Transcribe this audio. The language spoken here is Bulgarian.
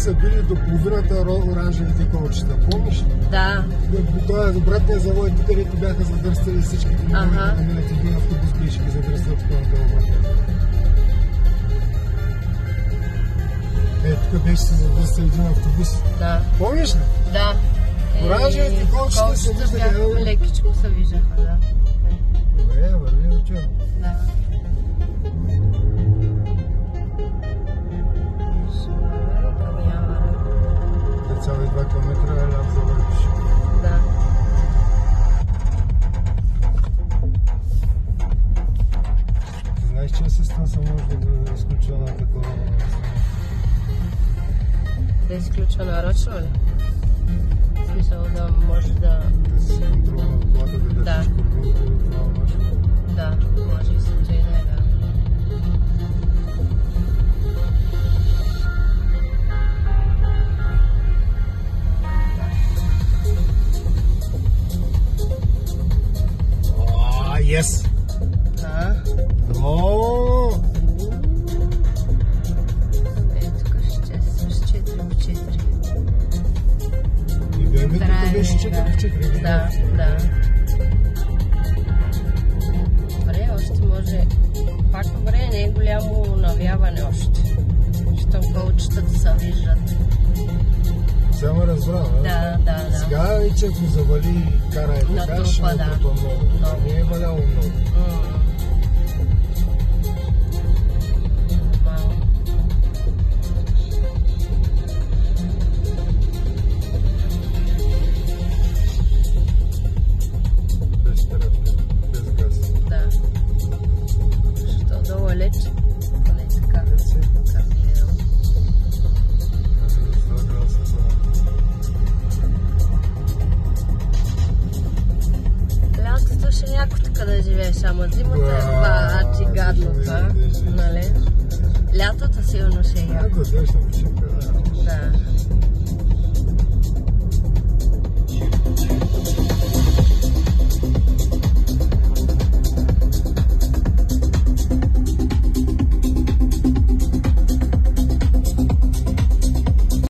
са били до половината оранжевите колчета, помниш? Да. Това е обратния завой, тук където бяха задръстали всичките да минат един автобус, беше ги задръстал в това обратно. Тук беше се задръстал един автобус. Да. Помниш ли? Да. Оранжевите колчета се виждаха. Лекичко се виждаха, да. Добре, върви очевидно. Да. Цели 2 км е лям завървиш. Да. Знаеш, че асистент може да го изключва на такова? Да изключва нарочно ли? В смисъл да може да... Да си контролна колата, да държиш курвилото и това може? Да, може и случай да е, да. Yes! Да. О! Тук ще с 4 по 4. И бе, тук беше 4 по 4. Да, да. Добре, още може... Пак добре, не е голямо навяване още. Щом колчетата се виждат. Сега ме разбра, да? Да. Сега вече ако завали и кара е така, ще е много. Не е валяло много. Без терапия, без газ. Да. Защо долу е леч? Ако не така. Лятото ще е яко така да живееш, ама зимата е бати гадно, нали? Лятото сигурно ще е яко. Ако днешна почивка, да.